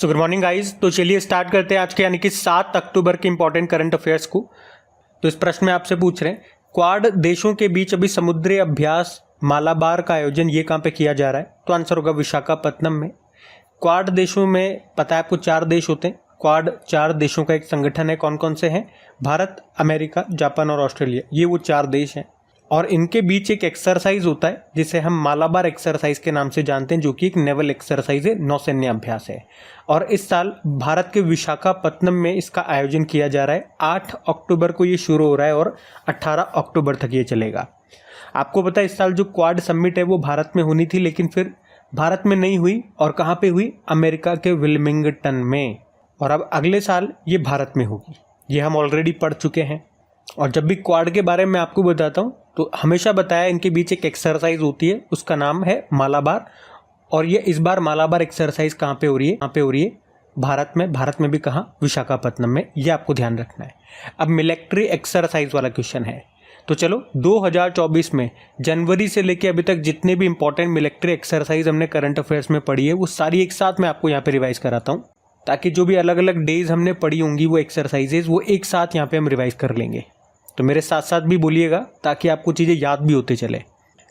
So good morning guys. तो चलिए start करते हैं आज के यानी कि 7 अक्टूबर के इंपॉर्टेंट करंट अफेयर्स को। तो इस प्रश्न में आपसे पूछ रहे हैं, क्वाड देशों के बीच अभी समुद्री अभ्यास मालाबार का आयोजन ये कहाँ पे किया जा रहा है? तो आंसर होगा विशाखापत्तनम में। क्वाड देशों में पता है आपको 4 देश होते हैं। क्वाड 4 देशों का एक संगठन है। कौन कौन से हैं? भारत, अमेरिका, जापान और ऑस्ट्रेलिया, ये वो 4 देश हैं। और इनके बीच एक एक्सरसाइज होता है जिसे हम मालाबार एक्सरसाइज के नाम से जानते हैं, जो कि एक नेवल एक्सरसाइज है, नौसैन्य अभ्यास है। और इस साल भारत के विशाखापत्तनम में इसका आयोजन किया जा रहा है। 8 अक्टूबर को ये शुरू हो रहा है और 18 अक्टूबर तक ये चलेगा। आपको पता है इस साल जो क्वाड समिट है वो भारत में होनी थी, लेकिन फिर भारत में नहीं हुई। और कहाँ पे हुई? अमेरिका के विल्मिंगटन में। और अब अगले साल ये भारत में होगी। ये हम ऑलरेडी पढ़ चुके हैं। और जब भी क्वाड के बारे में आपको बताता हूँ तो हमेशा बताया इनके बीच एक एक्सरसाइज होती है, उसका नाम है मालाबार। और ये इस बार मालाबार एक्सरसाइज कहाँ पे हो रही है? कहाँ पे हो रही है? भारत में। भारत में भी कहाँ? विशाखापत्तनम में। ये आपको ध्यान रखना है। अब मिलिट्री एक्सरसाइज वाला क्वेश्चन है। तो चलो 2024 में जनवरी से लेके अभी तक जितने भी इंपॉर्टेंट मिलिट्री एक्सरसाइज हमने करंट अफेयर्स में पढ़ी है वो सारी एक साथ मैं आपको यहाँ पे रिवाइज कराता हूँ, ताकि जो भी अलग अलग डेज हमने पढ़ी होंगी वो एक्सरसाइजेज वो एक साथ यहाँ पे हम रिवाइज कर लेंगे। तो मेरे साथ साथ भी बोलिएगा ताकि आपको चीज़ें याद भी होते चले।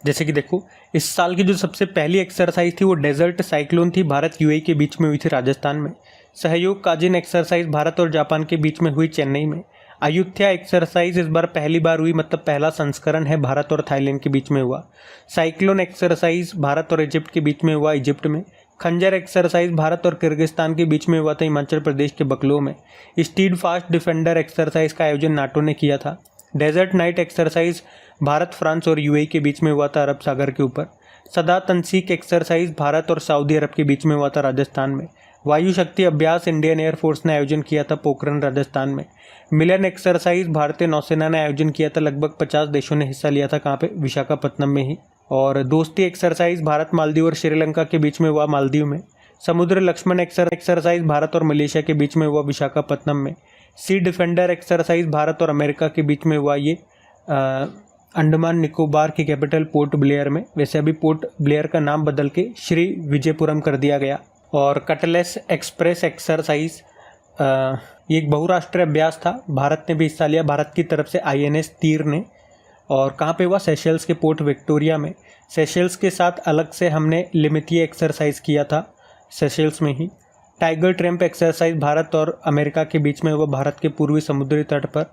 जैसे कि देखो, इस साल की जो सबसे पहली एक्सरसाइज थी वो डेजर्ट साइक्लोन थी। भारत यूएई के बीच में हुई थी, राजस्थान में। सहयोग काजिन एक्सरसाइज भारत और जापान के बीच में हुई, चेन्नई में। अयुत्या एक्सरसाइज इस बार पहली बार हुई, मतलब पहला संस्करण है, भारत और थाईलैंड के बीच में हुआ। साइक्लोन एक्सरसाइज भारत और इजिप्ट के बीच में हुआ, इजिप्ट में। खंजर एक्सरसाइज भारत और किर्गिस्तान के बीच में हुआ था, हिमाचल प्रदेश के बकलो में। स्टीड फास्ट डिफेंडर एक्सरसाइज का आयोजन नाटो ने किया था। Desert knight exercise Bharat, France और यूएई के बीच में हुआ था, अरब सागर के ऊपर। सदा तनसीक एक्सरसाइज भारत और सऊदी अरब के बीच में हुआ था, राजस्थान में। वायु शक्ति अभ्यास इंडियन एयरफोर्स ने आयोजन किया था, पोखरण, राजस्थान में। मिलन एक्सरसाइज भारतीय नौसेना ने आयोजन किया था, लगभग 50 देशों ने हिस्सा लिया था। कहाँ पे? विशाखापत्तनम में ही। और दोस्ती एक्सरसाइज भारत, मालदीव और श्रीलंका के बीच में हुआ, मालदीव में। समुद्र लक्ष्मण एक्सरसाइज भारत और मलेशिया के बीच में हुआ, विशाखापत्तनम में। सी डिफेंडर एक्सरसाइज भारत और अमेरिका के बीच में हुआ, ये अंडमान निकोबार की कैपिटल पोर्ट ब्लेयर में। वैसे अभी पोर्ट ब्लेयर का नाम बदल के श्री विजयपुरम कर दिया गया। और कटलेस एक्सप्रेस एक्सरसाइज ये एक बहुराष्ट्रीय अभ्यास था, भारत ने भी हिस्सा लिया, भारत की तरफ से आईएनएस तीर ने। और कहाँ पे हुआ? सेशेल्स के पोर्ट विक्टोरिया में। सेशेल्स के साथ अलग से हमने लिमिटिए एक्सरसाइज किया था, सेशेल्स में ही। टाइगर ट्रैम्प एक्सरसाइज भारत और अमेरिका के बीच में हुआ, भारत के पूर्वी समुद्री तट पर।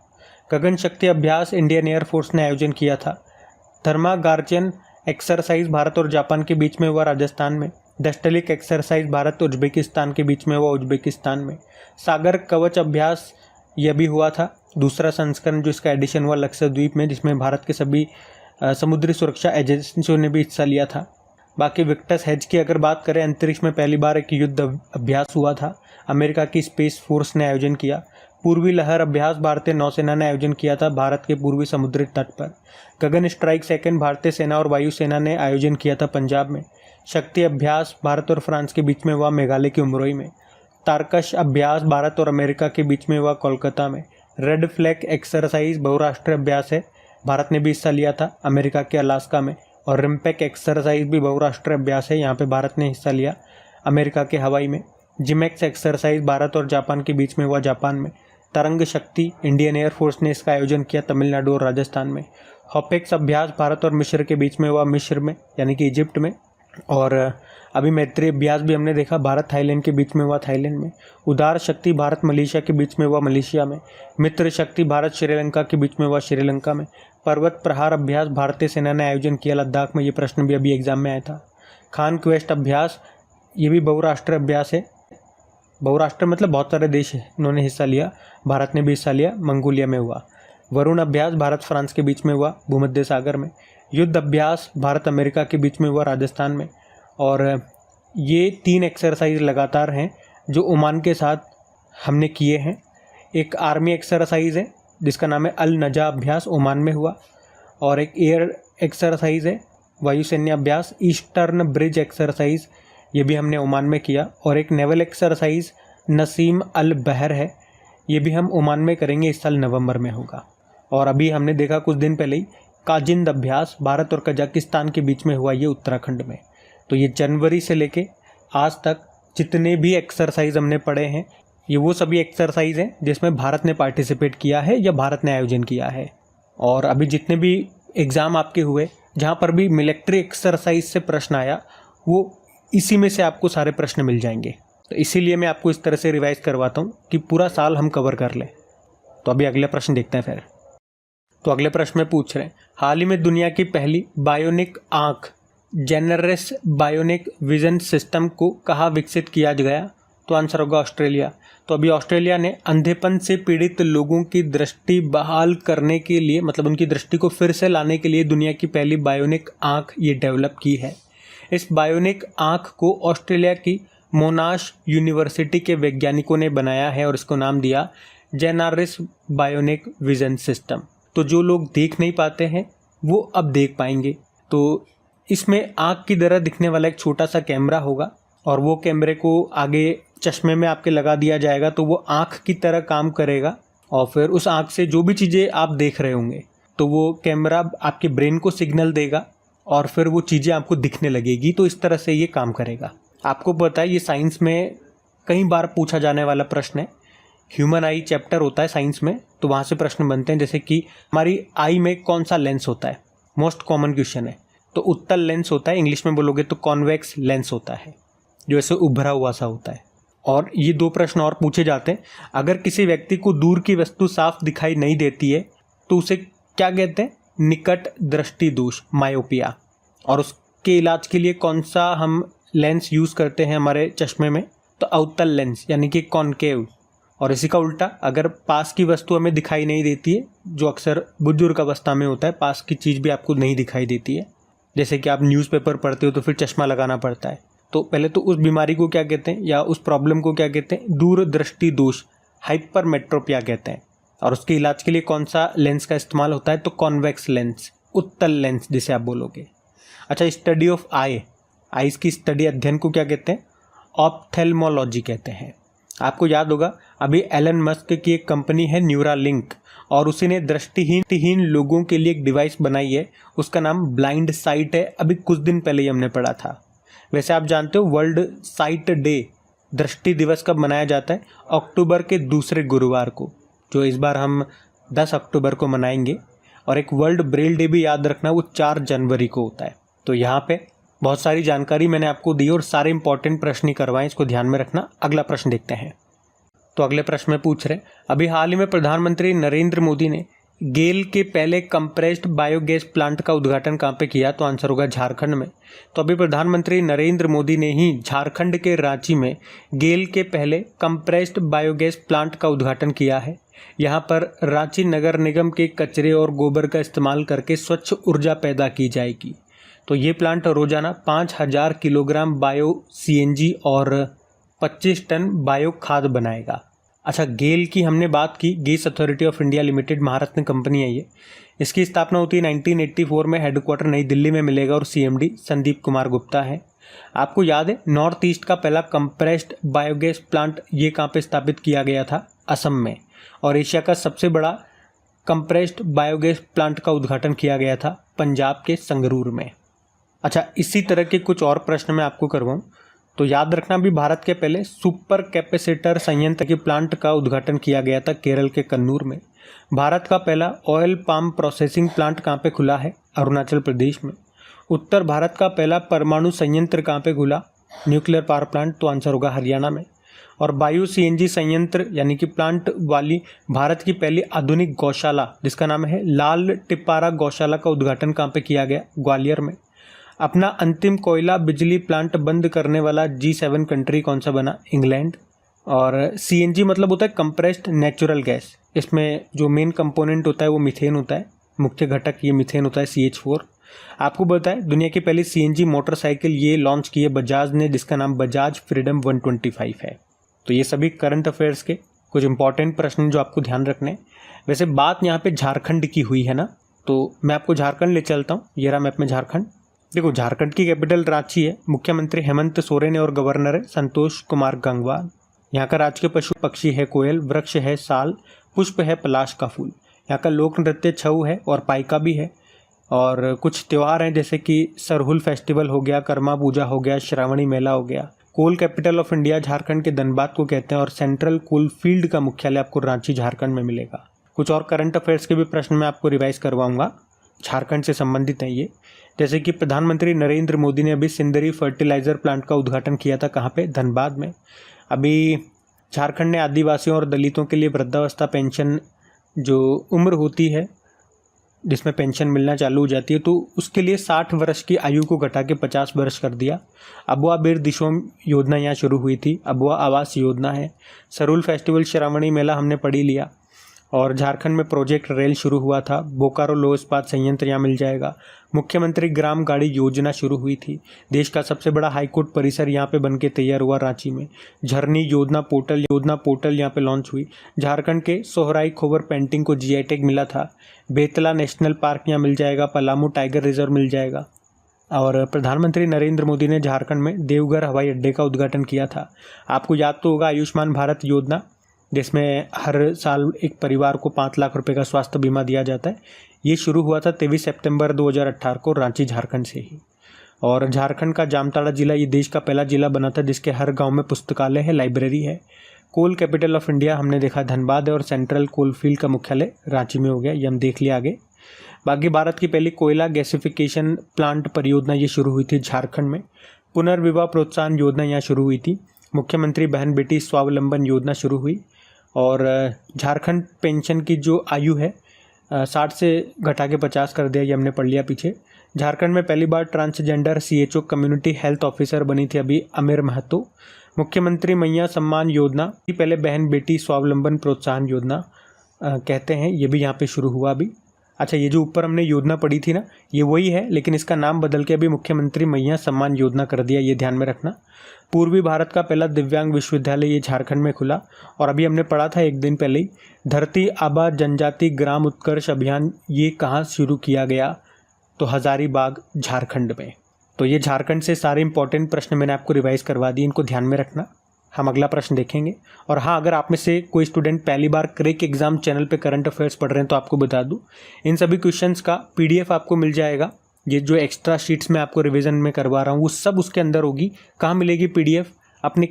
गगन शक्ति अभ्यास इंडियन एयरफोर्स ने आयोजन किया था। थर्मा गार्जियन एक्सरसाइज भारत और जापान के बीच में हुआ, राजस्थान में। डस्टलिक एक्सरसाइज भारत और उज्बेकिस्तान के बीच में हुआ, उज्बेकिस्तान में। सागर कवच अभ्यास यह भी हुआ था, दूसरा संस्करण जो इसका एडिशन हुआ, लक्षद्वीप में, जिसमें भारत के सभी समुद्री सुरक्षा एजेंसियों ने भी हिस्सा लिया था। बाकी विक्टस हेज की अगर बात करें, अंतरिक्ष में पहली बार एक युद्ध अभ्यास हुआ था, अमेरिका की स्पेस फोर्स ने आयोजन किया। पूर्वी लहर अभ्यास भारतीय नौसेना ने आयोजन किया था, भारत के पूर्वी समुद्री तट पर। गगन स्ट्राइक सेकंड भारतीय सेना और वायुसेना ने आयोजन किया था, पंजाब में। शक्ति अभ्यास भारत और फ्रांस के बीच में हुआ, मेघालय के उमरोई में। तारकश अभ्यास भारत और अमेरिका के बीच में हुआ, कोलकाता में। रेड फ्लैग एक्सरसाइज बहुराष्ट्रीय अभ्यास है, भारत ने भी हिस्सा लिया था, अमेरिका के अलास्का में। और रिम्पेक एक्सरसाइज भी बहुराष्ट्रीय अभ्यास है, यहाँ पे भारत ने हिस्सा लिया, अमेरिका के हवाई में। जिमेक्स एक्सरसाइज भारत और जापान के बीच में हुआ, जापान में। तरंग शक्ति इंडियन एयरफोर्स ने इसका आयोजन किया, तमिलनाडु और राजस्थान में। हॉपेक्स अभ्यास भारत और मिस्र के बीच में हुआ, मिस्र में, यानी कि इजिप्ट में। और अभी मैत्री अभ्यास भी हमने देखा, भारत थाईलैंड के बीच में हुआ, थाईलैंड में। उदार शक्ति भारत मलेशिया के बीच में हुआ, मलेशिया में। मित्र शक्ति भारत श्रीलंका के बीच में हुआ, श्रीलंका में। पर्वत प्रहार अभ्यास भारतीय सेना ने आयोजन किया, लद्दाख में। ये प्रश्न भी अभी एग्जाम में आया था। खान क्वेस्ट अभ्यास ये भी बहुराष्ट्रीय अभ्यास है, बहुराष्ट्रीय मतलब बहुत सारे देश है उन्होंने हिस्सा लिया, भारत ने भी हिस्सा लिया, मंगोलिया में हुआ। वरुण अभ्यास भारत फ्रांस के बीच में हुआ, भूमध्य सागर में। युद्ध अभ्यास भारत अमेरिका के बीच में हुआ, राजस्थान में। और ये 3 एक्सरसाइज लगातार हैं जो ओमान के साथ हमने किए हैं। एक आर्मी एक्सरसाइज है जिसका नाम है अल नजा अभ्यास, ओमान में हुआ। और एक एयर एक्सरसाइज है, वायुसैन्य अभ्यास, ईस्टर्न ब्रिज एक्सरसाइज, ये भी हमने ओमान में किया। और एक नेवल एक्सरसाइज नसीम अल बहर है, ये भी हम ओमान में करेंगे, इस साल नवंबर में होगा। और अभी हमने देखा कुछ दिन पहले ही काजिंद अभ्यास भारत और कजाकिस्तान के बीच में हुआ, ये उत्तराखंड में। तो ये जनवरी से लेके आज तक जितने भी एक्सरसाइज हमने पढ़े हैं ये वो सभी एक्सरसाइज हैं जिसमें भारत ने पार्टिसिपेट किया है या भारत ने आयोजन किया है। और अभी जितने भी एग्ज़ाम आपके हुए जहाँ पर भी मिलिट्री एक्सरसाइज से प्रश्न आया वो इसी में से आपको सारे प्रश्न मिल जाएंगे। तो इसीलिए मैं आपको इस तरह से रिवाइज करवाता हूँ कि पूरा साल हम कवर कर लें। तो अभी अगला प्रश्न देखते हैं फिर। तो अगले प्रश्न में पूछ रहे हैं, हाल ही में दुनिया की पहली बायोनिक आँख जेनरेस बायोनिक विजन सिस्टम को कहाँ विकसित किया गया? तो आंसर होगा ऑस्ट्रेलिया। तो अभी ऑस्ट्रेलिया ने अंधेपन से पीड़ित लोगों की दृष्टि बहाल करने के लिए, मतलब उनकी दृष्टि को फिर से लाने के लिए दुनिया की पहली बायोनिक आँख ये डेवलप की है। इस बायोनिक आँख को ऑस्ट्रेलिया की मोनाश यूनिवर्सिटी के वैज्ञानिकों ने बनाया है और इसको नाम दिया जेनरेस बायोनिक विजन सिस्टम। तो जो लोग देख नहीं पाते हैं वो अब देख पाएंगे। तो इसमें आँख की तरह दिखने वाला एक छोटा सा कैमरा होगा और वो कैमरे को आगे चश्मे में आपके लगा दिया जाएगा तो वो आँख की तरह काम करेगा और फिर उस आँख से जो भी चीज़ें आप देख रहे होंगे तो वो कैमरा आपके ब्रेन को सिग्नल देगा और फिर वो चीज़ें आपको दिखने लगेगी। तो इस तरह से ये काम करेगा। आपको पता है ये साइंस में कई बार पूछा जाने वाला प्रश्न है। ह्यूमन आई चैप्टर होता है साइंस में, तो वहाँ से प्रश्न बनते हैं जैसे कि हमारी आई में कौन सा लेंस होता है, मोस्ट कॉमन क्वेश्चन है। तो उत्तल लेंस होता है, इंग्लिश में बोलोगे तो कॉन्वेक्स लेंस होता है जो ऐसे उभरा हुआ सा होता है। और ये दो प्रश्न और पूछे जाते हैं, अगर किसी व्यक्ति को दूर की वस्तु साफ दिखाई नहीं देती है तो उसे क्या कहते हैं? निकट दृष्टि दोष, मायोपिया। और उसके इलाज के लिए कौन सा हम लेंस यूज़ करते हैं हमारे चश्मे में? तो अवतल लेंस यानी कि कॉनकेव। और इसी का उल्टा, अगर पास की वस्तु हमें दिखाई नहीं देती है, जो अक्सर बुजुर्ग अवस्था में होता है, पास की चीज़ भी आपको नहीं दिखाई देती है, जैसे कि आप न्यूज़पेपर पढ़ते हो तो फिर चश्मा लगाना पड़ता है, तो पहले तो उस बीमारी को क्या कहते हैं या उस प्रॉब्लम को क्या कहते हैं? दूरदृष्टि दोष, हाइपरमेट्रोपिया कहते हैं। और उसके इलाज के लिए कौन सा लेंस का इस्तेमाल होता है? तो कॉन्वेक्स लेंस, उत्तल लेंस जिसे आप बोलोगे। अच्छा, स्टडी ऑफ आईज की स्टडी, अध्ययन को क्या कहते हैं? ऑप्थेल्मोलॉजी कहते हैं। आपको याद होगा अभी एलन मस्क की एक कंपनी है न्यूरालिंक और उसी ने दृष्टिहीन लोगों के लिए एक डिवाइस बनाई है, उसका नाम ब्लाइंड साइट है। अभी कुछ दिन पहले ही हमने पढ़ा था। वैसे आप जानते हो वर्ल्ड साइट डे, दृष्टि दिवस कब मनाया जाता है? अक्टूबर के दूसरे गुरुवार को, जो इस बार हम 10 अक्टूबर को मनाएंगे। और एक वर्ल्ड ब्रेल डे भी याद रखना, वो 4 जनवरी को होता है। तो यहाँ पे बहुत सारी जानकारी मैंने आपको दी और सारे इंपॉर्टेंट प्रश्न ही करवाएं, इसको ध्यान में रखना। अगला प्रश्न देखते हैं। तो अगले प्रश्न में पूछ रहे, अभी हाल ही में प्रधानमंत्री नरेंद्र मोदी ने गेल के पहले कंप्रेस्ड बायोगैस प्लांट का उद्घाटन कहाँ पे किया? तो आंसर होगा झारखंड में। तो अभी प्रधानमंत्री नरेंद्र मोदी ने ही झारखंड के रांची में गेल के पहले कंप्रेस्ड बायोगैस प्लांट का उद्घाटन किया है। यहाँ पर रांची नगर निगम के कचरे और गोबर का इस्तेमाल करके स्वच्छ ऊर्जा पैदा की जाएगी। तो ये प्लांट रोजाना 5000 किलोग्राम बायो CNG और 25 टन बायो खाद बनाएगा। अच्छा, गेल की हमने बात की, gas authority of India limited Maharatna company है ये। इसकी स्थापना होती है 1984 में, हेडक्वार्टर नई दिल्ली में मिलेगा और CMD संदीप कुमार गुप्ता है। आपको याद है नॉर्थ ईस्ट का पहला कंप्रेस्ड बायोगैस प्लांट ये कहाँ पे स्थापित किया गया था? असम में। और एशिया का सबसे बड़ा कंप्रेस्ड बायोगैस प्लांट का उद्घाटन किया गया था पंजाब के संगरूर में। अच्छा, इसी तरह के कुछ और प्रश्न मैं आपको करवाऊँ तो याद रखना, भी भारत के पहले सुपर कैपेसिटर संयंत्र के प्लांट का उद्घाटन किया गया था केरल के कन्नूर में। भारत का पहला ऑयल पाम प्रोसेसिंग प्लांट कहाँ पे खुला है? अरुणाचल प्रदेश में। उत्तर भारत का पहला परमाणु संयंत्र कहाँ पे खुला? न्यूक्लियर पावर प्लांट, तो आंसर होगा हरियाणा में। और बायो CNG संयंत्र यानी कि प्लांट वाली भारत की पहली आधुनिक गौशाला जिसका नाम है लाल टिपारा गौशाला का उद्घाटन कहाँ पे किया गया? ग्वालियर में। अपना अंतिम कोयला बिजली प्लांट बंद करने वाला G7 कंट्री कौन सा बना? इंग्लैंड। और CNG मतलब होता है कंप्रेस्ड नेचुरल गैस। इसमें जो मेन कंपोनेंट होता है वो मीथेन होता है, मुख्य घटक ये मीथेन होता है CH4। आपको बताएं दुनिया की पहली CNG मोटरसाइकिल ये लॉन्च की है बजाज ने, जिसका नाम बजाज फ्रीडम 125 है। तो ये सभी करंट अफेयर्स के कुछ इंपॉर्टेंट प्रश्न जो आपको ध्यान रखने। वैसे बात यहाँ पे झारखंड की हुई है ना, तो मैं आपको झारखंड ले चलता हूँ। ये रहा मैप में झारखंड। देखो, झारखंड की कैपिटल रांची है, मुख्यमंत्री हेमंत सोरेन है और गवर्नर है संतोष कुमार गंगवार। यहाँ का राजकीय पशु पक्षी है कोयल, वृक्ष है साल, पुष्प है पलाश का फूल। यहाँ का लोक नृत्य छऊ है और पाइका भी है। और कुछ त्यौहार हैं जैसे कि सरहुल फेस्टिवल हो गया, कर्मा पूजा हो गया, श्रावणी मेला हो गया, कोल कैपिटल ऑफ इंडिया झारखंड के धनबाद को कहते हैं और सेंट्रल कोल फील्ड का मुख्यालय आपको रांची झारखंड में मिलेगा। कुछ और करंट अफेयर्स के भी प्रश्न मैं आपको रिवाइज करवाऊंगा, झारखंड से संबंधित है ये। जैसे कि प्रधानमंत्री नरेंद्र मोदी ने अभी सिंदरी फर्टिलाइजर प्लांट का उद्घाटन किया था, कहाँ पे? धनबाद में। अभी झारखंड ने आदिवासियों और दलितों के लिए वृद्धावस्था पेंशन जो उम्र होती है जिसमें पेंशन मिलना चालू हो जाती है, तो उसके लिए 60 वर्ष की आयु को घटा के 50 वर्ष कर दिया। अबुआ बीर दिशोम योजना यहाँ शुरू हुई थी, अबुआ आवास योजना है। सरूल फेस्टिवल श्रावणी मेला हमने पढ़ी लिया। और झारखंड में प्रोजेक्ट रेल शुरू हुआ था, बोकारो लौह इस्पात संयंत्र यहाँ मिल जाएगा। मुख्यमंत्री ग्राम गाड़ी योजना शुरू हुई थी। देश का सबसे बड़ा हाईकोर्ट परिसर यहाँ पे बनके तैयार हुआ रांची में। झरनी योजना पोर्टल यहाँ पे लॉन्च हुई। झारखंड के सोहराई खोबर पेंटिंग को जीआई टैग मिला था। बेतला नेशनल पार्क यहाँ मिल जाएगा। पलामू टाइगर रिजर्व मिल जाएगा। और प्रधानमंत्री नरेंद्र मोदी ने झारखंड में देवघर हवाई अड्डे का उद्घाटन किया था। आपको याद तो होगा आयुष्मान भारत योजना, जिसमें हर साल एक परिवार को 5 लाख रुपए का स्वास्थ्य बीमा दिया जाता है। ये शुरू हुआ था 23 सितंबर 2018 को रांची झारखंड से ही। और झारखंड का जामताड़ा जिला ये देश का पहला जिला बना था जिसके हर गांव में पुस्तकालय है, लाइब्रेरी है। कोल कैपिटल ऑफ इंडिया हमने देखा धनबाद है और सेंट्रल कोल फील्ड का मुख्यालय रांची में हो गया, ये हम देख लिया आगे। बाकी भारत की पहली कोयला गैसिफिकेशन प्लांट परियोजना ये शुरू हुई थी झारखंड में। पुनर्विवाह प्रोत्साहन योजना यहाँ शुरू हुई थी। मुख्यमंत्री बहन बेटी स्वावलंबन योजना शुरू हुई। और झारखंड पेंशन की जो आयु है 60 से घटा के 50 कर दिया, ये हमने पढ़ लिया पीछे। झारखंड में पहली बार transgender CHO community health officer बनी थी अभी अमीर महतो। मुख्यमंत्री मैया सम्मान योजना की पहले बहन बेटी स्वावलंबन प्रोत्साहन योजना कहते हैं, ये भी यहाँ पे शुरू हुआ अभी। अच्छा, ये जो ऊपर हमने योजना पढ़ी थी ना, ये वही है, लेकिन इसका नाम बदल के अभी मुख्यमंत्री मैया सम्मान योजना कर दिया, ये ध्यान में रखना। पूर्वी भारत का पहला दिव्यांग विश्वविद्यालय ये झारखंड में खुला। और अभी हमने पढ़ा था एक दिन पहले ही, धरती आबा जनजाति ग्राम उत्कर्ष अभियान ये कहाँ शुरू किया गया? तो हजारीबाग झारखंड में। तो ये झारखंड से सारे इंपॉर्टेंट प्रश्न मैंने आपको रिवाइज करवा दिए, इनको ध्यान में रखना। हम अगला प्रश्न देखेंगे। और हाँ, अगर आप में से कोई स्टूडेंट पहली बार क्रेक एग्जाम चैनल पे करंट अफेयर्स पढ़ रहे हैं तो आपको बता दूं, इन सभी क्वेश्चंस का पीडीएफ आपको मिल जाएगा। ये जो एक्स्ट्रा शीट्स में आपको रिवीजन में करवा रहा हूँ वो सब उसके अंदर होगी। कहाँ मिलेगी पीडीएफ? अपने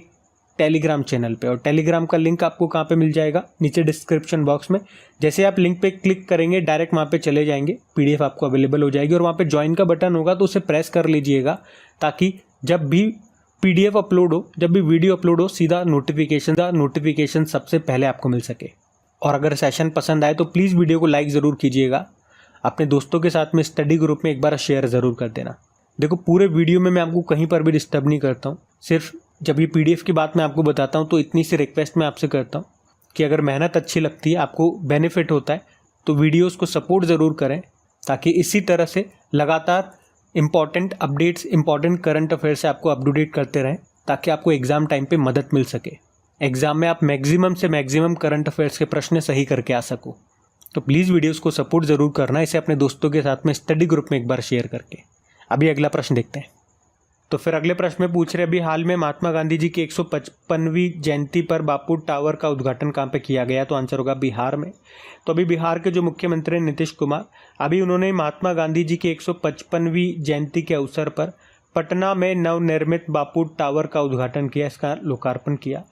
टेलीग्राम चैनल पे। और टेलीग्राम का लिंक आपको कहाँ पे मिल जाएगा? नीचे डिस्क्रिप्शन बॉक्स में। जैसे आप लिंक पे क्लिक करेंगे डायरेक्ट वहाँ पे चले जाएंगे, पीडीएफ आपको अवेलेबल हो जाएगी। और वहाँ पे ज्वाइन का बटन होगा तो उसे प्रेस कर लीजिएगा, ताकि जब भी पीडीएफ अपलोड हो, जब भी वीडियो अपलोड हो, सीधा नोटिफिकेशन सबसे पहले आपको मिल सके। और अगर सेशन पसंद आए तो प्लीज़ वीडियो को लाइक ज़रूर कीजिएगा। अपने दोस्तों के साथ में स्टडी ग्रुप में एक बार शेयर ज़रूर कर देना। देखो, पूरे वीडियो में मैं आपको कहीं पर भी डिस्टर्ब नहीं करता हूँ, सिर्फ जब ये पीडीएफ की बात मैं आपको बताता हूँ तो इतनी सी रिक्वेस्ट मैं आपसे करता हूँ कि अगर मेहनत अच्छी लगती है, आपको बेनिफिट होता है, तो वीडियोज़ को सपोर्ट ज़रूर करें, ताकि इसी तरह से लगातार important updates, important current affair से आपको अप टू डेट करते रहें, ताकि आपको एग्ज़ाम टाइम पे मदद मिल सके। एग्ज़ाम में आप मैक्सिमम से मैक्सिमम करंट अफेयर्स के प्रश्न सही करके आ सको। तो प्लीज़ वीडियोस को सपोर्ट ज़रूर करना, इसे अपने दोस्तों के साथ में स्टडी ग्रुप में एक बार शेयर करके। अभी अगला प्रश्न देखते हैं। तो फिर अगले प्रश्न में पूछ रहे, अभी हाल में महात्मा गांधी जी की 155वीं जयंती पर बापू टावर का उद्घाटन कहाँ पे किया गया? तो आंसर होगा बिहार में। तो अभी बिहार के जो मुख्यमंत्री नीतीश कुमार, अभी उन्होंने महात्मा गांधी जी की 155वीं जयंती के अवसर पर पटना में नवनिर्मित बापू टावर का उद्घाटन किया, इसका लोकार्पण किया।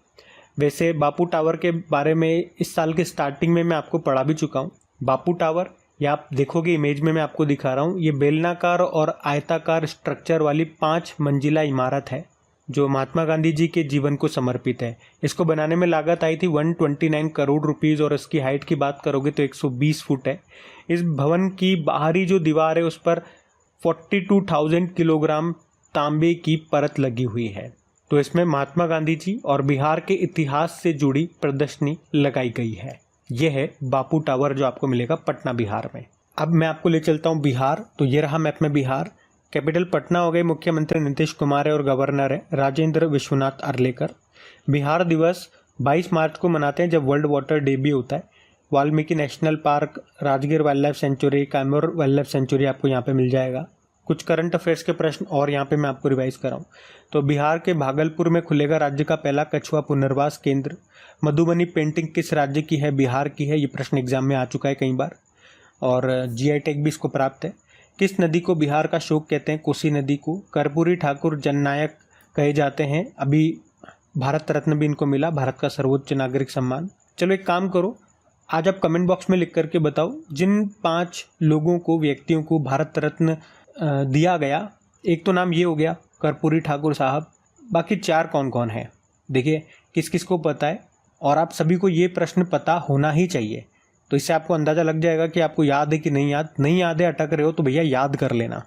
वैसे बापू टावर के बारे में इस साल के स्टार्टिंग में मैं आपको पढ़ा भी चुका हूँ। बापू टावर, या आप देखोगे इमेज में मैं आपको दिखा रहा हूँ, ये बेलनाकार और आयताकार स्ट्रक्चर वाली 5 मंजिला इमारत है जो महात्मा गांधी जी के जीवन को समर्पित है। इसको बनाने में लागत आई थी 129 करोड़ रुपीज़ और इसकी हाइट की बात करोगे तो 120 फुट है। इस भवन की बाहरी जो दीवार है उस पर 42,000 किलोग्राम तांबे की परत लगी हुई है। तो इसमें महात्मा गांधी जी और बिहार के इतिहास से जुड़ी प्रदर्शनी लगाई गई है। यह है बापू टावर जो आपको मिलेगा पटना बिहार में। अब मैं आपको ले चलता हूँ बिहार। तो ये रहा मैप में बिहार। कैपिटल पटना हो गई, मुख्यमंत्री नीतीश कुमार है और गवर्नर है राजेंद्र विश्वनाथ अर्लेकर। बिहार दिवस 22 मार्च को मनाते हैं, जब वर्ल्ड वाटर डे भी होता है। Valmiki national park, Rajgir wild life sanctuary, Kaimur wild life sanctuary आपको यहाँ पे मिल जाएगा। कुछ करंट अफेयर्स के प्रश्न और यहाँ पे मैं आपको रिवाइज कराऊँ तो बिहार के भागलपुर में खुलेगा राज्य का पहला कछुआ पुनर्वास केंद्र। मधुबनी पेंटिंग किस राज्य की है? बिहार की है। ये प्रश्न एग्जाम में आ चुका है कई बार और जीआई टैग भी इसको प्राप्त है। किस नदी को बिहार का शोक कहते हैं? कोसी नदी को। कर्पूरी ठाकुर जननायक कहे जाते हैं। अभी भारत रत्न भी इनको मिला, भारत का सर्वोच्च नागरिक सम्मान। चलो एक काम करो, आज आप कमेंट बॉक्स में लिख करके बताओ जिन 5 लोगों को, व्यक्तियों को भारत रत्न दिया गया, एक तो नाम ये हो गया कर्पूरी ठाकुर साहब, बाकी 4 कौन कौन है। देखिए किस किस को पता है, और आप सभी को ये प्रश्न पता होना ही चाहिए। तो इससे आपको अंदाज़ा लग जाएगा कि आपको याद है कि नहीं याद। नहीं याद है, अटक रहे हो, तो भैया याद कर लेना,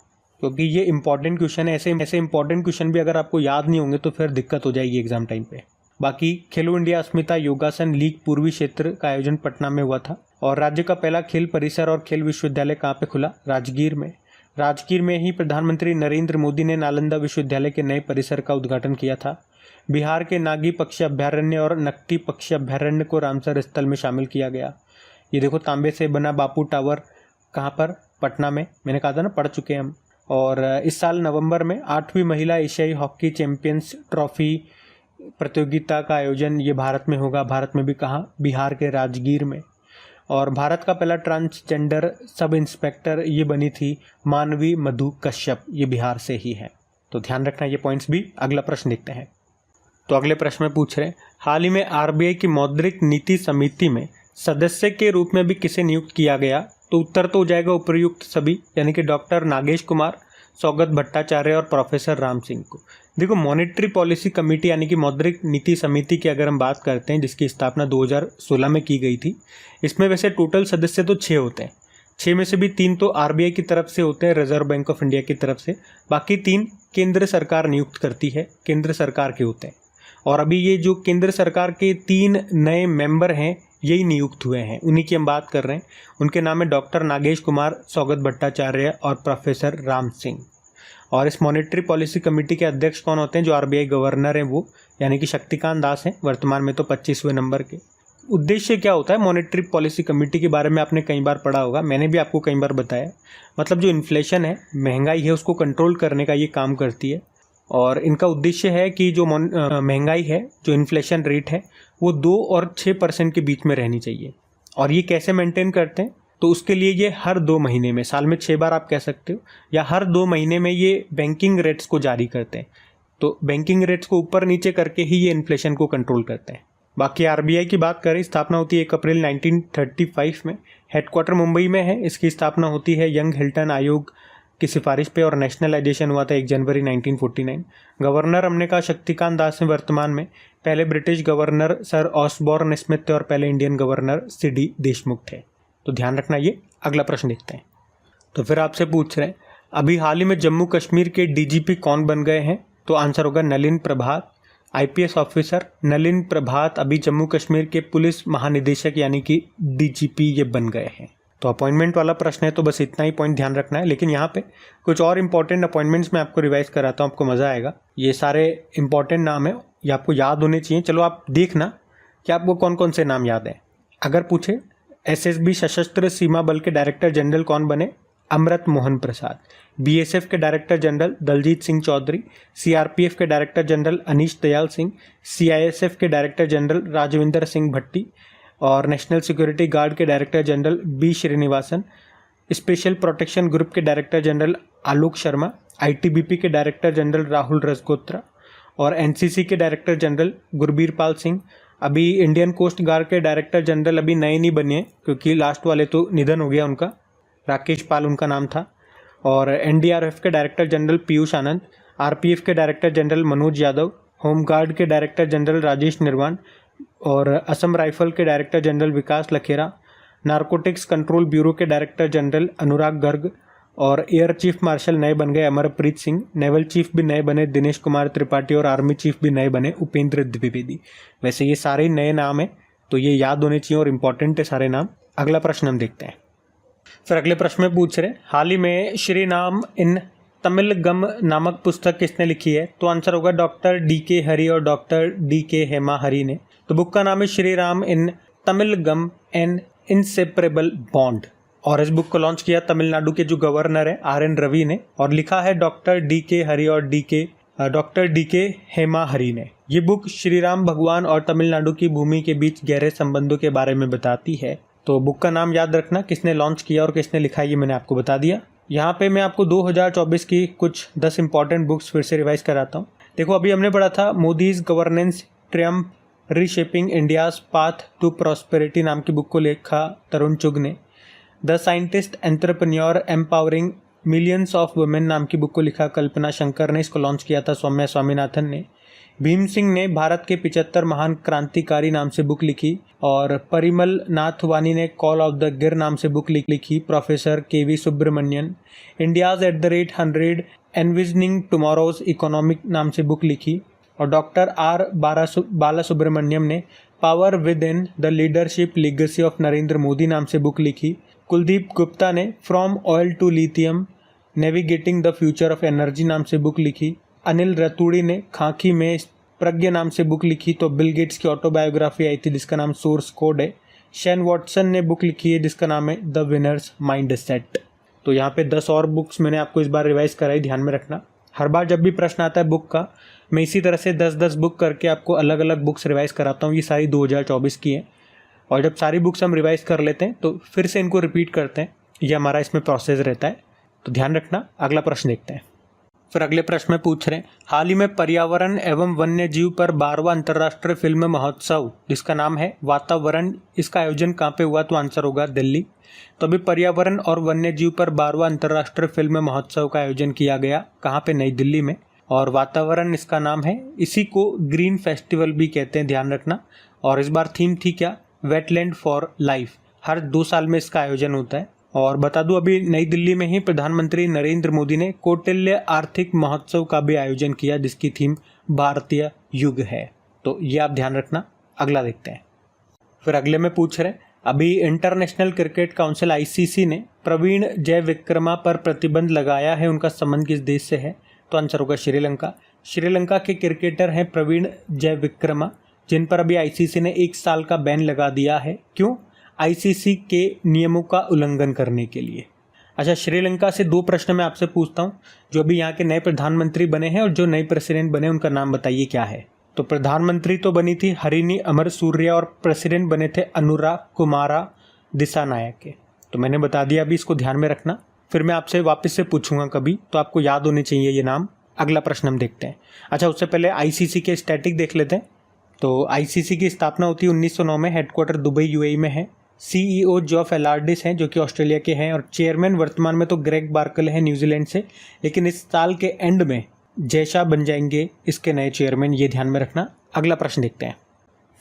क्योंकि ये इंपॉर्टेंट क्वेश्चन है। ऐसे इंपॉर्टेंट क्वेश्चन भी अगर आपको याद नहीं होंगे तो फिर दिक्कत हो जाएगी एग्जाम टाइम पे। बाकी खेलो इंडिया अस्मिता योगासन लीग पूर्वी क्षेत्र का आयोजन पटना में हुआ था। और राज्य का पहला खेल परिसर और खेल विश्वविद्यालय कहाँ पे खुला? राजगीर में। राजगीर में ही प्रधानमंत्री नरेंद्र मोदी ने नालंदा विश्वविद्यालय के नए परिसर का उद्घाटन किया था। बिहार के नागी पक्षी अभ्यारण्य और नकटी पक्षी अभ्यारण्य को रामसर स्थल में शामिल किया गया। ये देखो तांबे से बना बापू टावर कहाँ पर? पटना में। मैंने कहा था ना, पढ़ चुके हैं हम। और इस साल नवंबर में 8वीं महिला एशियाई हॉकी चैंपियंस ट्रॉफी प्रतियोगिता का आयोजन ये भारत में होगा। भारत में भी कहाँ? बिहार के राजगीर में। और भारत का पहला ट्रांसजेंडर सब इंस्पेक्टर ये बनी थी मानवी मधु कश्यप, ये बिहार से ही है। तो ध्यान रखना ये पॉइंट्स भी। अगला प्रश्न देखते हैं। तो अगले प्रश्न में पूछ रहे हैं, हाल ही में आरबीआई की मौद्रिक नीति समिति में सदस्य के रूप में भी किसे नियुक्त किया गया? तो उत्तर तो हो जाएगा उपर्युक्त सभी, यानी कि डॉक्टर नागेश कुमार, सौगत भट्टाचार्य और प्रोफेसर राम सिंह को। देखो मॉनेटरी पॉलिसी कमेटी यानी कि मौद्रिक नीति समिति की अगर हम बात करते हैं, जिसकी स्थापना 2016 में की गई थी, इसमें वैसे टोटल सदस्य तो 6 होते हैं। 6 में से भी 3 तो आरबीआई की तरफ से होते हैं, रिजर्व बैंक ऑफ इंडिया की तरफ से। बाकी 3 केंद्र सरकार नियुक्त करती है, केंद्र सरकार के होते हैं। और अभी ये जो केंद्र सरकार के 3 नए मेंबर हैं, यही नियुक्त हुए हैं, उन्हीं की हम बात कर रहे हैं। उनके नाम है डॉक्टर नागेश कुमार, सौगत भट्टाचार्य और प्रोफेसर राम सिंह। और इस मॉनेटरी पॉलिसी कमेटी के अध्यक्ष कौन होते हैं? जो आरबीआई गवर्नर हैं वो, यानी कि शक्तिकांत दास हैं, वर्तमान में तो 25वें नंबर के। उद्देश्य क्या होता है मॉनेटरी पॉलिसी कमेटी के बारे में आपने कई बार पढ़ा होगा, मैंने भी आपको कई बार बताया। मतलब जो इन्फ्लेशन है, महंगाई है, उसको कंट्रोल करने का ये काम करती है। और इनका उद्देश्य है कि जो महंगाई है, जो इन्फ्लेशन रेट है, वो 2 और 6% के बीच में रहनी चाहिए। और ये कैसे मेंटेन करते हैं? तो उसके लिए ये हर 2 महीने में, साल में 6 बार आप कह सकते हो, या हर 2 महीने में ये बैंकिंग रेट्स को जारी करते हैं। तो बैंकिंग रेट्स को ऊपर नीचे करके ही ये इन्फ्लेशन को कंट्रोल करते हैं। बाकी आरबीआई की बात करें, स्थापना होती है 1 अप्रैल 1935 में। हेडक्वार्टर मुंबई में है। इसकी स्थापना होती है यंग हिल्टन आयोग की सिफारिश पे, और नेशनलाइजेशन हुआ था 1 जनवरी 1949। गवर्नर हमने कहा शक्तिकांत दास हैं वर्तमान में। पहले British governor sir Osborne Smith थे और पहले इंडियन गवर्नर सीडी देशमुख थे। तो ध्यान रखना ये। अगला प्रश्न देखते हैं। तो फिर आपसे पूछ रहे हैं, अभी हाल ही में जम्मू कश्मीर के डीजीपी कौन बन गए हैं? तो आंसर होगा नलिन प्रभात, आईपीएस ऑफिसर नलिन प्रभात अभी जम्मू कश्मीर के पुलिस महानिदेशक यानी कि डीजीपी ये बन गए हैं। तो अपॉइंटमेंट वाला प्रश्न है, तो बस इतना ही पॉइंट ध्यान रखना है। लेकिन यहाँ पे कुछ और इंपॉर्टेंट अपॉइंटमेंट्स मैं आपको रिवाइज कराता हूँ, आपको मज़ा आएगा। ये सारे इंपॉर्टेंट नाम है, ये आपको याद होने चाहिए। चलो आप देखना कि आपको कौन कौन से नाम याद हैं। अगर पूछे एसएसबी सशस्त्र सीमा बल के डायरेक्टर जनरल कौन बने? अमृत मोहन प्रसाद। बीएसएफ के director general Daljit Singh Chaudhary. CRPF के director general Anish Dayal Singh. CISF के डायरेक्टर जनरल राजविंदर सिंह भट्टी। और नेशनल सिक्योरिटी गार्ड के director general B Srinivasan. Special protection group के director general Alok Sharma. ITBP के डायरेक्टर जनरल राहुल रजगोत्रा। और एनसीसी के डायरेक्टर जनरल गुरबीर पाल सिंह। अभी इंडियन कोस्ट गार्ड के डायरेक्टर जनरल अभी नए नहीं बने, क्योंकि लास्ट वाले तो निधन हो गया उनका, राकेश पाल उनका नाम था। और एनडीआरएफ के डायरेक्टर जनरल पीयूष आनंद। आरपीएफ के director general Manoj Yadav. Home guard के डायरेक्टर जनरल राजेश निर्वाण। और असम राइफल के डायरेक्टर जनरल विकास लखेरा। नारकोटिक्स कंट्रोल ब्यूरो के डायरेक्टर जनरल अनुराग गर्ग। और एयर चीफ मार्शल नए बन गए अमरप्रीत सिंह। नेवल चीफ भी नए बने दिनेश कुमार त्रिपाठी। और आर्मी चीफ भी नए बने उपेंद्र द्विवेदी। वैसे ये सारे नए नाम हैं, तो ये याद होने चाहिए और इम्पॉर्टेंट है सारे नाम। अगला प्रश्न हम देखते हैं। फिर अगले प्रश्न में पूछ रहे, हाल ही में श्री राम इन तमिलगम नामक पुस्तक किसने लिखी है? तो आंसर होगा डॉक्टर डीके हरि और डॉक्टर डीके हेमा हरि ने। तो बुक का नाम है श्री राम इन तमिलगम एन इनसेपरेबल बॉन्ड। और इस बुक को लॉन्च किया तमिलनाडु के जो गवर्नर है RN रवि ने, और लिखा है डॉक्टर डीके हरि और डॉक्टर डीके हेमा हरि ने। ये बुक श्री राम भगवान और तमिलनाडु की भूमि के बीच गहरे संबंधों के बारे में बताती है। तो बुक का नाम याद रखना, किसने लॉन्च किया और किसने लिखा ये मैंने आपको बता दिया। यहाँ पे मैं आपको 2024 की कुछ 10 इंपॉर्टेंट बुक्स फिर से रिवाइज कराता हूँ। देखो अभी हमने पढ़ा था Modi's governance triumph reshaping India's path to prosperity नाम की बुक को लिखा तरुण चुग ने। The scientist entrepreneur empowering millions of women नाम की बुक को लिखा कल्पना शंकर ने। इसको लॉन्च किया था सौम्या स्वामीनाथन ने। भीम सिंह ने भारत के 75 महान क्रांतिकारी नाम से बुक लिखी। और परिमल नाथ वानी ने कॉल ऑफ द गिर नाम से बुक लिखी। Professor KV Subramanian India's @100 envisioning tomorrow's economic नाम से बुक लिखी। और डॉक्टर R बाला सुब्रमण्यम ने power with in the leadership legacy of Narendra Modi नाम से बुक लिखी। कुलदीप गुप्ता ने from oil to lithium navigating the future of energy नाम से बुक लिखी। अनिल रतूड़ी ने खाकी में प्रज्ञा नाम से बुक लिखी। तो बिल गेट्स की ऑटोबायोग्राफी आई थी जिसका नाम सोर्स कोड है। शेन वॉटसन ने बुक लिखी है जिसका नाम है द विनर्स माइंड सेट। तो यहाँ पे 10 और बुक्स मैंने आपको इस बार रिवाइज कराई, ध्यान में रखना। हर बार जब भी प्रश्न आता है बुक का, मैं इसी तरह से 10-10 बुक करके आपको अलग अलग बुक्स रिवाइज कराता हूँ। ये सारी 2024 की है। और जब सारी बुक्स हम रिवाइज कर लेते हैं तो फिर से इनको रिपीट करते हैं। ये हमारा इसमें प्रोसेस रहता है, तो ध्यान रखना। अगला प्रश्न देखते हैं। फिर अगले प्रश्न में पूछ रहे हैं, हाल ही में पर्यावरण एवं वन्य जीव पर 12वां अंतर्राष्ट्रीय फिल्म महोत्सव जिसका नाम है वातावरण, इसका आयोजन कहाँ पे हुआ? तो आंसर होगा दिल्ली। तो अभी पर्यावरण और वन्य जीव पर 12वां अंतर्राष्ट्रीय फिल्म महोत्सव का आयोजन किया गया। कहाँ पे? नई दिल्ली में। और वातावरण इसका नाम है। इसी को ग्रीन फेस्टिवल भी कहते हैं, ध्यान रखना। और इस बार थीम थी क्या? Wetland for life. हर 2 साल में इसका आयोजन होता है। और बता दूं अभी नई दिल्ली में ही प्रधानमंत्री नरेंद्र मोदी ने कौटिल्य आर्थिक महोत्सव का भी आयोजन किया जिसकी थीम भारतीय युग है। तो ये आप ध्यान रखना। अगला देखते हैं। फिर अगले में पूछ रहे हैं, अभी इंटरनेशनल क्रिकेट काउंसिल ICC ने प्रवीण जयविक्रमा पर प्रतिबंध लगाया है। उनका संबंध किस देश से है? तो आंसर होगा श्रीलंका। श्रीलंका के क्रिकेटर हैं प्रवीण जयविक्रमा, जिन पर अभी ICC ने 1 साल का बैन लगा दिया है। क्यों? ICC के नियमों का उल्लंघन करने के लिए। अच्छा, श्रीलंका से 2 प्रश्न मैं आपसे पूछता हूँ। जो अभी यहाँ के नए प्रधानमंत्री बने हैं और जो नए प्रेसिडेंट बने उनका नाम बताइए क्या है? तो प्रधानमंत्री तो बनी थी हरिनी अमरसूर्या और प्रेसिडेंट बने थे अनुराग कुमारा दिसानायक के। तो मैंने बता दिया, अभी इसको ध्यान में रखना। फिर मैं आपसे वापस से पूछूंगा कभी, तो आपको याद होने चाहिए ये नाम। अगला प्रश्न हम देखते हैं। अच्छा, उससे पहले ICC के स्टैटिक देख लेते हैं। तो ICC की स्थापना होती है 1909 में। हेडक्वार्टर दुबई UAE में है। CEO जॉफ एलार्डिस हैं जो कि ऑस्ट्रेलिया के हैं। और चेयरमैन वर्तमान में तो ग्रेग बार्कल है न्यूजीलैंड से, लेकिन इस साल के एंड में जयशाह बन जाएंगे इसके नए चेयरमैन, ये ध्यान में रखना। अगला प्रश्न देखते हैं।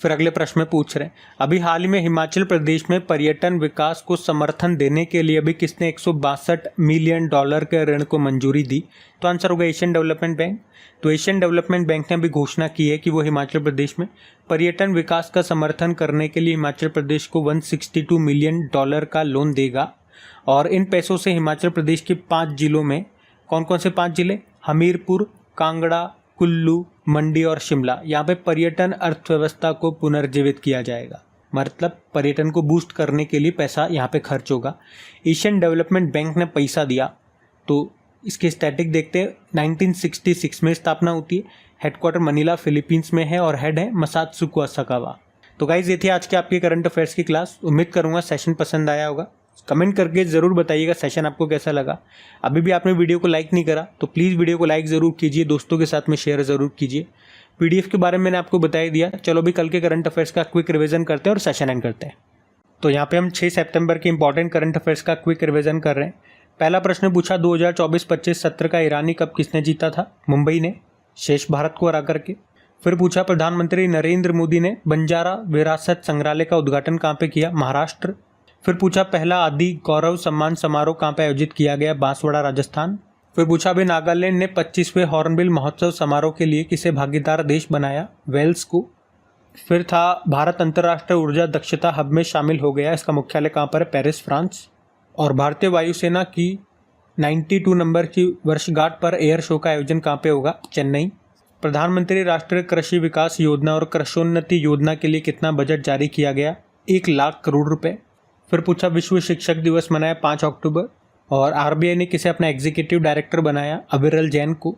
फिर अगले प्रश्न में पूछ रहे हैं, अभी हाल ही में हिमाचल प्रदेश में पर्यटन विकास को समर्थन देने के लिए अभी किसने 162 मिलियन डॉलर के ऋण को मंजूरी दी? तो आंसर होगा एशियन डेवलपमेंट बैंक। तो एशियन डेवलपमेंट बैंक ने अभी घोषणा की है कि वो हिमाचल प्रदेश में पर्यटन विकास का समर्थन करने के लिए हिमाचल प्रदेश को 162 मिलियन डॉलर का लोन देगा। और इन पैसों से हिमाचल प्रदेश के 5 जिलों में, कौन कौन से 5 जिले? हमीरपुर, कांगड़ा, कुल्लू, मंडी और शिमला, यहाँ पे पर्यटन अर्थव्यवस्था को पुनर्जीवित किया जाएगा। मतलब पर्यटन को बूस्ट करने के लिए पैसा यहाँ पे खर्च होगा। एशियन डेवलपमेंट बैंक ने पैसा दिया। तो इसके स्टैटिक देखते हैं। 1966 में स्थापना होती है। हेडक्वार्टर मनीला फिलीपींस में है और हेड है मसात्सुको असाकावा। तो गाइज ये थी आज के आपके करंट अफेयर्स की क्लास। उम्मीद करूँगा सेशन पसंद आया होगा। कमेंट करके ज़रूर बताइएगा सेशन आपको कैसा लगा। अभी भी आपने वीडियो को लाइक नहीं करा तो प्लीज़ वीडियो को लाइक ज़रूर कीजिए, दोस्तों के साथ में शेयर ज़रूर कीजिए। PDF के बारे में मैंने आपको बता ही दिया। चलो अभी कल के करंट अफेयर्स का क्विक रिवीजन करते हैं और सेशन एंड करते हैं। तो यहाँ पे हम 6 सितंबर के इंपॉर्टेंट करंट अफेयर्स का क्विक रिवीजन कर रहे हैं। पहला प्रश्न पूछा 2024-25 सत्र का ईरानी कप किसने जीता था? मुंबई ने, शेष भारत को हरा करके। फिर पूछा प्रधानमंत्री नरेंद्र मोदी ने बंजारा विरासत संग्रहालय का उद्घाटन कहाँ पे किया? महाराष्ट्र। फिर पूछा पहला आदि गौरव सम्मान समारोह कहाँ पे आयोजित किया गया? बांसवाड़ा, राजस्थान। फिर पूछा अभी नागालैंड ने 25वें हॉर्नबिल महोत्सव समारोह के लिए किसे भागीदार देश बनाया? वेल्स को। फिर था भारत अंतर्राष्ट्रीय ऊर्जा दक्षता हब में शामिल हो गया, इसका मुख्यालय कहाँ पर है? Paris, France. और भारतीय वायुसेना की 92 नंबर की वर्षगांठ पर एयर शो का आयोजन कहाँ पे होगा? चेन्नई। प्रधानमंत्री राष्ट्रीय कृषि विकास योजना और कृषोन्नति योजना के लिए कितना बजट जारी किया गया? 1 लाख करोड़ रुपए। फिर पूछा विश्व शिक्षक दिवस मनाया 5 अक्टूबर। और RBI ने किसे अपना एग्जीक्यूटिव डायरेक्टर बनाया? अविरल जैन को।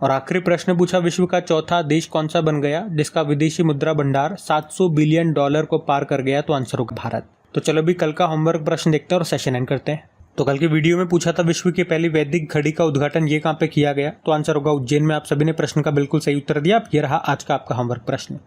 और आखिरी प्रश्न पूछा विश्व का चौथा देश कौन सा बन गया जिसका विदेशी मुद्रा भंडार 700 बिलियन डॉलर को पार कर गया? तो आंसर होगा भारत। तो चलो अभी कल का होमवर्क प्रश्न देखते हैं और सेशन एंड करते हैं। तो कल के वीडियो में पूछा था विश्व की पहली वैदिक घड़ी का उद्घाटन ये कहाँ पे किया गया, तो आंसर होगा उज्जैन में। आप सभी ने प्रश्न का बिल्कुल सही उत्तर दिया। अब ये रहा आज का आपका होमवर्क प्रश्न।